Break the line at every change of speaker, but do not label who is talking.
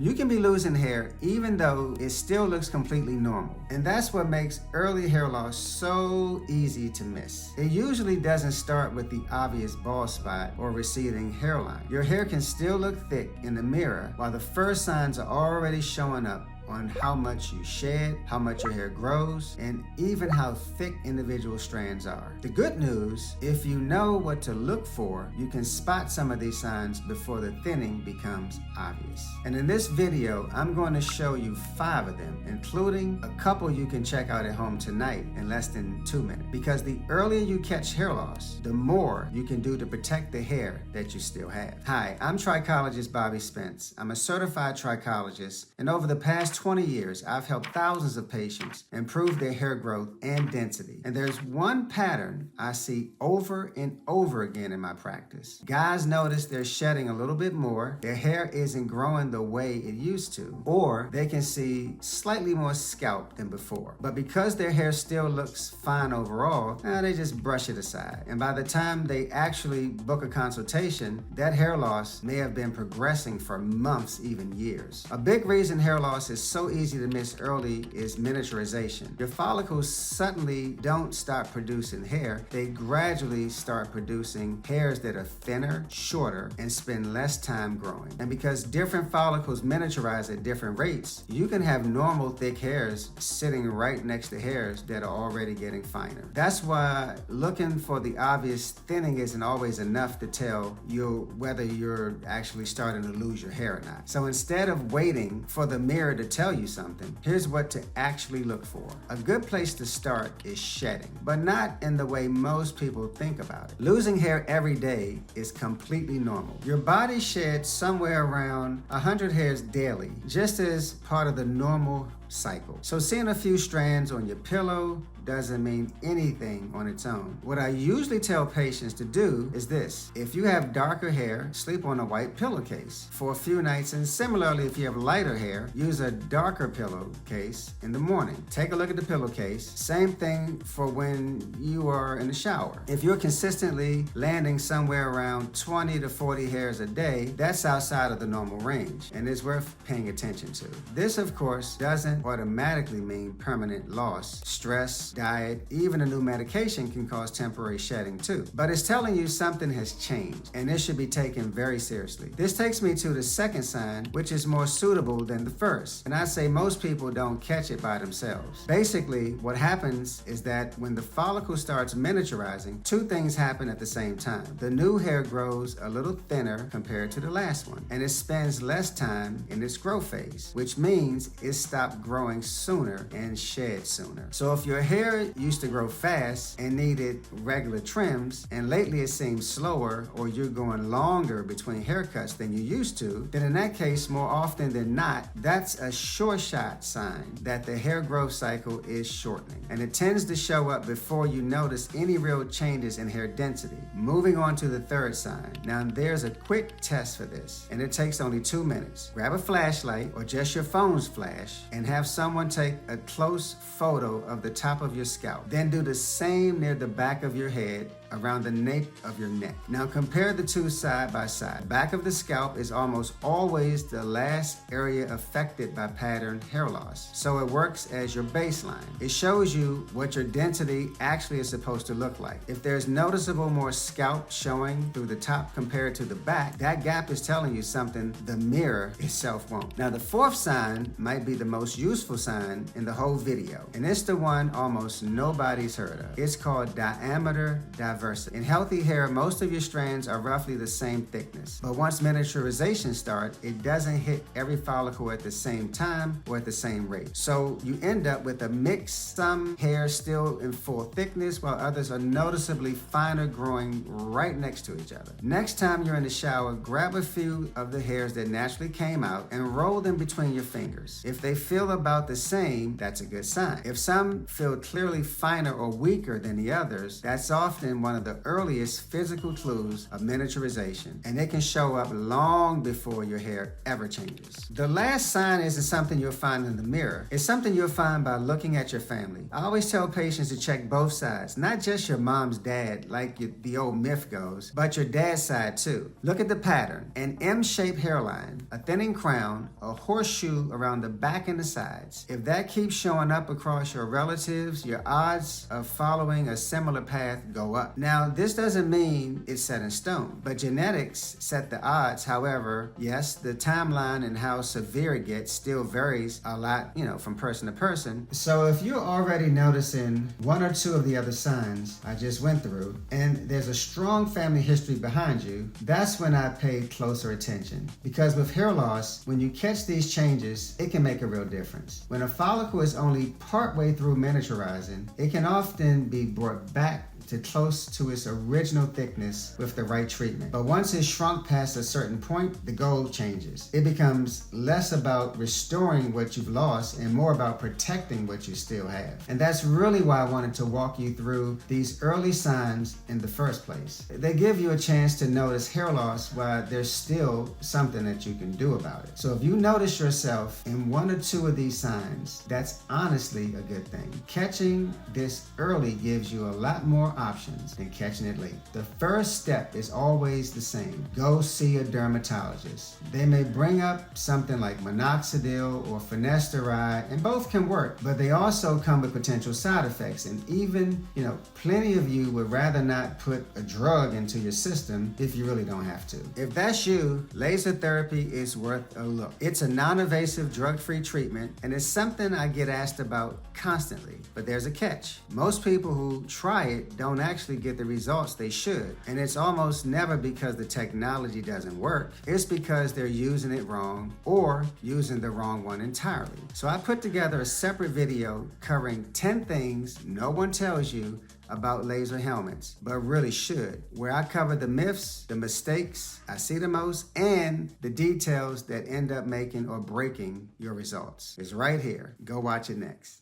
You can be losing hair even though it still looks completely normal. And that's what makes early hair loss so easy to miss. It usually doesn't start with the obvious bald spot or receding hairline. Your hair can still look thick in the mirror while the first signs are already showing up on how much you shed, how much your hair grows, and even how thick individual strands are. The good news, if you know what to look for, you can spot some of these signs before the thinning becomes obvious. And in this video, I'm going to show you 5 of them, including a couple you can check out at home tonight in less than 2 minutes. Because the earlier you catch hair loss, the more you can do to protect the hair that you still have. Hi, I'm trichologist Bobby Spence. I'm a certified trichologist, and over the past 20 years, I've helped thousands of patients improve their hair growth and density. And there's one pattern I see over and over again in my practice. Guys notice they're shedding a little bit more, their hair isn't growing the way it used to, or they can see slightly more scalp than before. But because their hair still looks fine overall, they just brush it aside. And by the time they actually book a consultation, that hair loss may have been progressing for months, even years. A big reason hair loss is so easy to miss early is miniaturization. Your follicles suddenly don't start producing hair. They gradually start producing hairs that are thinner, shorter, and spend less time growing. And because different follicles miniaturize at different rates, you can have normal thick hairs sitting right next to hairs that are already getting finer. That's why looking for the obvious thinning isn't always enough to tell you whether you're actually starting to lose your hair or not. So instead of waiting for the mirror to tell you something, here's what to actually look for. A good place to start is shedding, but not in the way most people think about it. Losing hair every day is completely normal. Your body sheds somewhere around 100 hairs daily, just as part of the normal cycle. So seeing a few strands on your pillow doesn't mean anything on its own. What I usually tell patients to do is this. If you have darker hair, sleep on a white pillowcase for a few nights, and similarly, if you have lighter hair, use a darker pillowcase in the morning. Take a look at the pillowcase. Same thing for when you are in the shower. If you're consistently landing somewhere around 20 to 40 hairs a day, that's outside of the normal range and is worth paying attention to. This, of course, doesn't automatically mean permanent loss. Stress, diet, even a new medication can cause temporary shedding too. But it's telling you something has changed, and this should be taken very seriously. This takes me to the second sign, which is more suitable than the first. And I say most people don't catch it by themselves. Basically, what happens is that when the follicle starts miniaturizing, 2 things happen at the same time. The new hair grows a little thinner compared to the last one, and it spends less time in its growth phase, which means it stopped growing sooner and shed sooner. So if your hair used to grow fast and needed regular trims, and lately it seems slower, or you're going longer between haircuts than you used to, then in that case, more often than not, that's a sure shot sign that the hair growth cycle is shortening. And it tends to show up before you notice any real changes in hair density. Moving on to the third sign. Now there's a quick test for this, and it takes only 2 minutes. Grab a flashlight or just your phone's flash and have someone take a close photo of the top of your scalp. Then do the same near the back of your head, around the nape of your neck. Now compare the 2 side by side. The back of the scalp is almost always the last area affected by pattern hair loss, so it works as your baseline. It shows you what your density actually is supposed to look like. If there's noticeable more scalp showing through the top compared to the back, that gap is telling you something the mirror itself won't. Now the 4th sign might be the most useful sign in the whole video, and it's the one almost nobody's heard of. It's called diameter diversity. In healthy hair, most of your strands are roughly the same thickness, but once miniaturization starts, it doesn't hit every follicle at the same time or at the same rate. So you end up with a mix. Some hairs still in full thickness, while others are noticeably finer, growing right next to each other. Next time you're in the shower, grab a few of the hairs that naturally came out and roll them between your fingers. If they feel about the same, that's a good sign. If some feel clearly finer or weaker than the others, that's often one of the earliest physical clues of miniaturization, and it can show up long before your hair ever changes. The last sign isn't something you'll find in the mirror. It's something you'll find by looking at your family. I always tell patients to check both sides, not just your mom's dad, like the old myth goes, but your dad's side too. Look at the pattern: an M-shaped hairline, a thinning crown, a horseshoe around the back and the sides. If that keeps showing up across your relatives, your odds of following a similar path go up. Now, this doesn't mean it's set in stone, but genetics set the odds. However, yes, the timeline and how severe it gets still varies a lot, from person to person. So if you're already noticing one or two of the other signs I just went through, and there's a strong family history behind you, that's when I pay closer attention. Because with hair loss, when you catch these changes, it can make a real difference. When a follicle is only partway through miniaturizing, it can often be brought back to close to its original thickness with the right treatment. But once it's shrunk past a certain point, the goal changes. It becomes less about restoring what you've lost and more about protecting what you still have. And that's really why I wanted to walk you through these early signs in the first place. They give you a chance to notice hair loss while there's still something that you can do about it. So if you notice yourself in one or two of these signs, that's honestly a good thing. Catching this early gives you a lot more options than catching it late. The first step is always the same. Go see a dermatologist. They may bring up something like minoxidil or finasteride, and both can work, but they also come with potential side effects. And even, plenty of you would rather not put a drug into your system if you really don't have to. If that's you, laser therapy is worth a look. It's a non-invasive, drug-free treatment, and it's something I get asked about constantly. But there's a catch. Most people who try it don't actually get the results they should. And it's almost never because the technology doesn't work. It's because they're using it wrong or using the wrong one entirely. So I put together a separate video covering 10 things no one tells you about laser helmets, but really should, where I cover the myths, the mistakes I see the most, and the details that end up making or breaking your results. It's right here. Go watch it next.